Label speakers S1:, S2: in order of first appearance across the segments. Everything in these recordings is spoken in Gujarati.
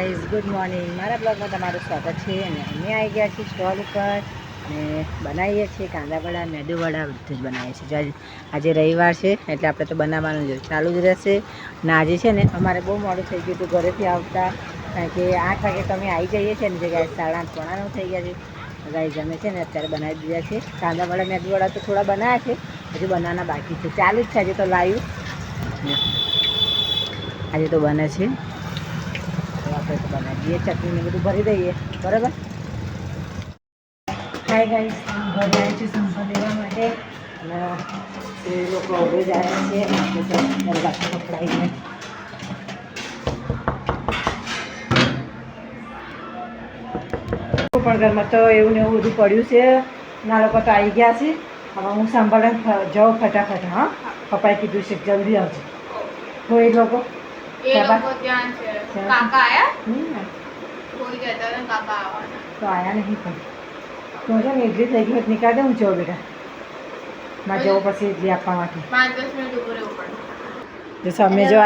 S1: ગાઈઝ ગુડ મોર્નિંગ મારા બ્લોગમાં તમારું સ્વાગત છે અને અમે આવી ગયા છીએ સ્ટોલ ઉપર અને બનાવીએ છીએ કાંદાવડા મેદુવડા બધું જ બનાવીએ છીએ. આજે રવિવાર છે એટલે આપણે તો બનાવવાનું જ ચાલુ જ રહેશે. અને આજે છે ને અમારે બહુ મોડું થઈ ગયું હતું ઘરેથી આવતા, કારણ કે 8 વાગે તમે આવી જઈએ છીએ ને જગ્યાએ 8:30 પોણા 9 થઈ ગયા છે. ગાઈઝ અમે છે ને અત્યારે બનાવી દીધા છે કાંદાવડા મેદુવડા. તો થોડા બનાવ્યા છે, હજુ બનાવવાના બાકી છે. ચાલુ જ છે આજે તો લાઈવ, આજે તો બને છે. આપણે તો બનાવી દઈએ, ચટણીને બધું ભરી દઈએ. બરાબર. હાય ગાઈસ, ઘરે આવી છે સંભાર લેવા માટે અને એ લોકો હવે જ આવ્યા છે. આપણે તો દરવાજ પકડાઈને પણ ઘરમાં તો એવું ને એવું બધું પડ્યું છે. ના લોકો તો આવી ગયા છે. હવે હું સંભાળવા જાઉં ફટાફટ. હા, પપ્પાએ કીધું છે જલ્દી આવજો. તો એ લોકો ત્યાં છે. કાકા આયા? કોઈ કહેતા હતા કાકા આવવાના, તો આયા નહીં. પણ તો છે ને ઇડલી થઈ ગઈ નીકાળ દે. હું જાઉં બેટા, મારે જવું પછી ઇડલી આપવા માટે. 5-10 મિનિટ ઉપર રહેવું પડે. જો સૌમ્ય જો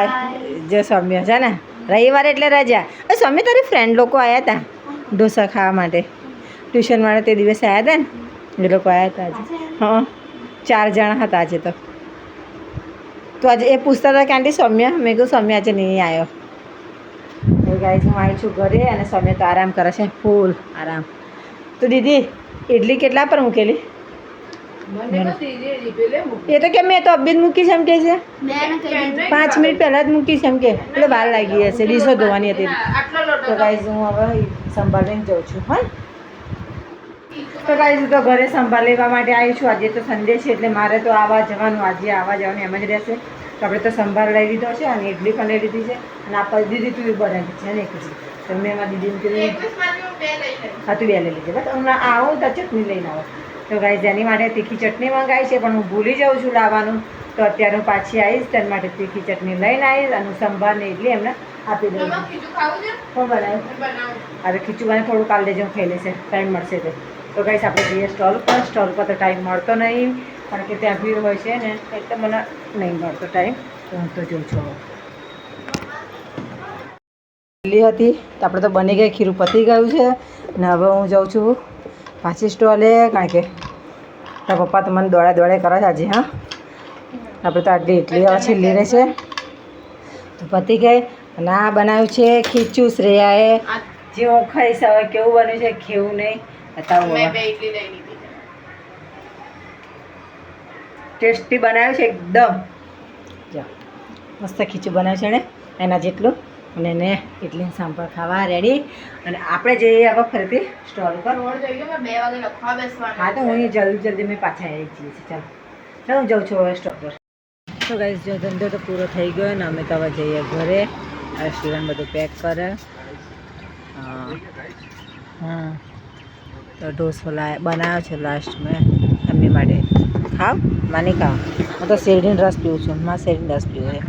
S1: જે સૌમ્ય છે ને રવિવાર એટલે રજા. સૌમ્ય તારી ફ્રેન્ડ લોકો આવ્યા હતા ઢોસા ખાવા માટે. ટ્યુશન વાળા તે દિવસે આવ્યા હતા ને, એ લોકો આવ્યા હતા આજે. હા, 4 જણા હતા આજે તો આજે એ પૂછતા હતા કે આંટી સૌમ્ય? મેં કહ્યું સૌમ્ય આજે નહીં આવ્યો. ગાઈઝ હું આવી છું ઘરે અને સૌમ્ય તો આરામ કરે છે, ફૂલ આરામ. તો દીદી ઇડલી કેટલા પર મૂકેલી? એ તો કેમ મેં તો અબી જ મૂકી છે એમ કે છે. 5 મિનિટ પહેલાં જ મૂકી છે એમ કે, એટલે વાર લાગી હશે, ડીશો ધોવાની હતી. તો ગાઈઝ હું હવે સંભાળીને જાઉં છું. હા, તો ગાઈઝ તો ઘરે સંભાળ લેવા માટે આવી છું. આજે તો સન્ડે છે એટલે મારે તો આવવા જવાનું, આજે આવવા જવાનું એમ જ રહેશે. તો આપણે તો સંભાર લઈ લીધો છે અને ઇડલી પણ લઈ લીધી છે. અને આ દીદી તું બનાવી છે ને એક જ. તો મેં એમાં દીદીને કીધું હા તું 2 લઈ લીધી. બસ હમણાં આવું તો ચટણી લઈને આવો. તો ગાઈઝ એની માટે તીખી ચટણી મંગાવી છે, પણ હું ભૂલી જાઉં છું લાવવાનું. તો અત્યારે હું પાછી આવીશ, તેના માટે તીખી ચટણી લઈને આવીશ અને સંભાર ને ઇડલી એમને આપી દઉં. કોણ બનાવ્યું? હવે ખીચું બને થોડું કાલ દેજો, હું ખાઈ લેશે ટાઈમ મળશે તો ગાઈસ આપણે જઈએ સ્ટોલ પર. સ્ટોલ પર તો ટાઈમ મળતો નહીં, કારણ કે ત્યાં ભીડ હોય છે ને, એટલે મને નહીં મળતો ટાઈમ. તો હું તો જોઉં છું. ઇડલી હતી તો આપણે તો બની ગઈ, ખીરું પતી ગયું છે. ને હવે હું જાઉં છું પાછી સ્ટોલે, કારણ કે તારા પપ્પા તો મને દોડે કરે છે આજે. હા, આપણે તો આટલી ઇડલી હવે છેલ્લી રહેશે તો પતી ગઈ. અને આ બનાવ્યું છે ખીચું શ્રેયાએ. જે હું ખાઈશ હવે કેવું બન્યું છે કેવું નહીં બતાવું. ટેસ્ટી બનાવ્યું છે એકદમ. મસ્ત ખીચું બનાવ્યું છે ને એના જેટલું. અને એને ઇડલી સાંભળ ખાવા રેડી. અને આપણે જઈએ હવે ફરીથી સ્ટોલ પર. 2 વાગે લખવા બેસવાનું. હા, તો હું જલ્દી મેં પાછા આવી જઈએ છીએ. ચાલો હું જાઉં છું હવે સ્ટોલ પર. તો ગાઈસ જો ધંધો તો પૂરો થઈ ગયો ને અમે તો હવે જઈએ ઘરે. આ સ્ટુડન્ટ બધું પેક કરે. હા, તો ઢોસો બનાવ્યો છે લાસ્ટ મેં એમની માટે. ખાવ માની ખાવ? હું તો શેરડીનો રસ પીવું છું. માં શેરડીનો રસ પીવું છે.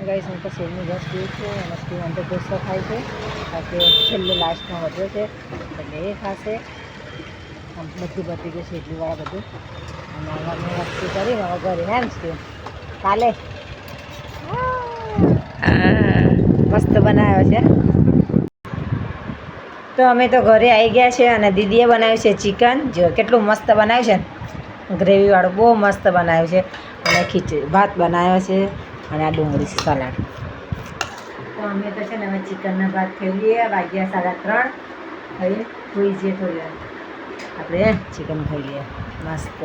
S1: ગાઈસ હું તો શેરડીનો રસ પીવું છું અને સ્ટુડન્ટ તો ઢોસો ખાય છે, કારણ કે છેલ્લે લાસ્ટમાં વધ્યો છે એટલે એ ખાશે. બધું બધી ગયું શેરડીવાળા બધું. અને હવે અમે વસ્તી કરીને હવે ઘરે હે ને સ્ટુડન્ટ કાલે મસ્ત બનાવ્યો છે. તો અમે તો ઘરે આવી ગયા છે અને દીદીએ બનાવ્યું છે ચિકન. જો કેટલું મસ્ત બનાવ્યું છે ને, ગ્રેવીવાળું બહુ મસ્ત બનાવ્યું છે. અને ભાત બનાવ્યો છે અને આ ડુંગળી સલાડ. તો અમે તો છે ને હવે ચિકનના ભાત ખાઈ લઈએ. વાગ્યા 3:30. ખાઈ હોઈ જઈએ થોડી વાર, આપણે ચિકન ખાઈ લઈએ મસ્ત.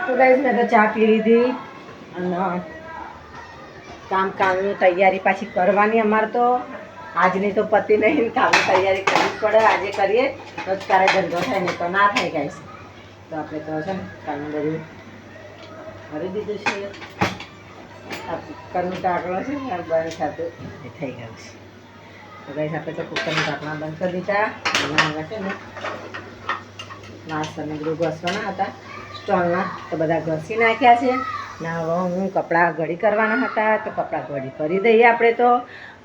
S1: તો ગાઈસ મેં તો ચા પી લીધી અને કામની તૈયારી પાછી કરવાની. અમારે તો આજની તો પતિ નહીં, કામની તૈયારી કરવી જ પડે. આજે કરીએ તો જ તારે ધંધો થાય, નહીં તો ના થાય ગાઈસ. તો આપણે તો છે ને કામનું બધું કરી દીધું છે. કુકરનું ઢાંકણું છે ને બંધ થતું એ થઈ ગયું છે. તો ગાઈસ આપણે તો કુકરનું ઢાંકણા બંધ કરી દીધા. અને હવે છે ને વાસણ બધું ઘસવાના હતા સ્ટોલના, તો બધા ઘસી નાખ્યા છે. ને હવે હું કપડાં ઘડી કરવાના હતા, તો કપડાં ઘડી કરી દઈએ આપણે તો.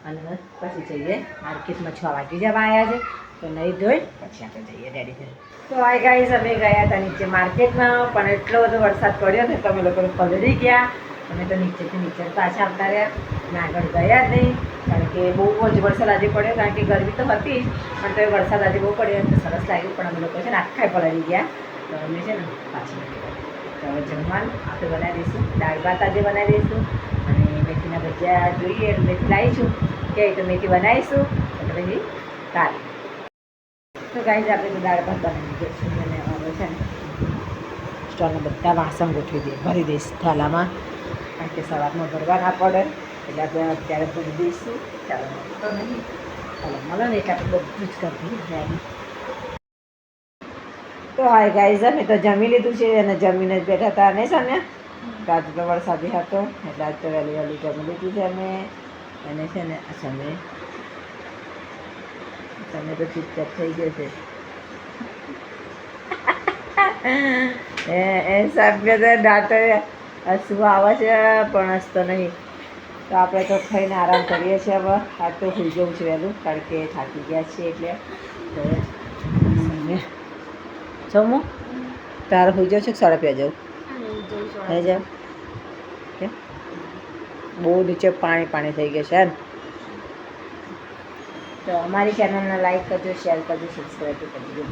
S1: અને પછી જઈએ માર્કેટમાં. 6 વાગી જવા આવ્યા છે, તો નહીં ધોઈ પછી આપણે જઈએ રેડી થઈ. તો હાય ગાઈસ અમે ગયા હતા નીચે માર્કેટમાં, પણ એટલો બધો વરસાદ પડ્યો ને તો અમે લોકો પલળી ગયા. અમે તો નીચેથી નીચે પાછા આવતા રહ્યા ને આગળ ગયા જ નહીં, કારણ કે બહુ જ વરસાદ આજે પડ્યો, કારણ કે ગરમી તો હતી જ પણ તો એ વરસાદ આજે બહુ પડ્યો તો સરસ લાગ્યું, પણ અમે લોકો છે ને આખાય પલાળી ગયા, તો અમે છે ને પાછી તો હવે જમવાનું આપણે બનાવી દઈશું, દાળ ભાત આજે બનાવી દઈશું અને મેથીના ભજીયા જોઈએ એટલે મેથી લાવીશું કે તો મેથી બનાવીશું એટલે પછી કાલે તો ગાઈઝ આપણે તો દાળ ભાત બનાવી દઈશું અને હવે છે ને સ્ટોલના બધા વાસણ ગોઠવી દઈએ, ભરી દઈશ થાલામાં, કારણ કે સવારમાં ભરવા ના પડે એટલે આપણે અત્યારે ભરી દઈશું. ચાલો તો નહીં ચાલો મળો ને એટલે આપણે બધું જ કરી દઈએ. તો હાય ગાઈઝ અમે તો જમી લીધું છે અને જમીને જ બેઠા હતા નહીં સામ્યા, તો આજે તો વરસાદી હતો એટલે આજ તો વહેલી વહેલી જમી લીધું છે અમે, અને છે ને સમય તો ચૂપચાપ થઈ ગયો છે એ સામ્ય તો દાંત શું આવે છે પણ હસતો નહીં, તો આપણે તો ખાઈને આરામ કરીએ છીએ. હવે આ તો સુઈ જવું છે વહેલું, કારણ કે થાકી ગયા છીએ એટલે તો જમું તારે સુઈ જાઉં છે કે 5:30 જાઉં થઈ જાવ કે બહુ નીચે પાણી થઈ ગયું છે. તો અમારી ચેનલને લાઈક કરજો, શેર કરજો, સબસ્ક્રાઈબ કરજો.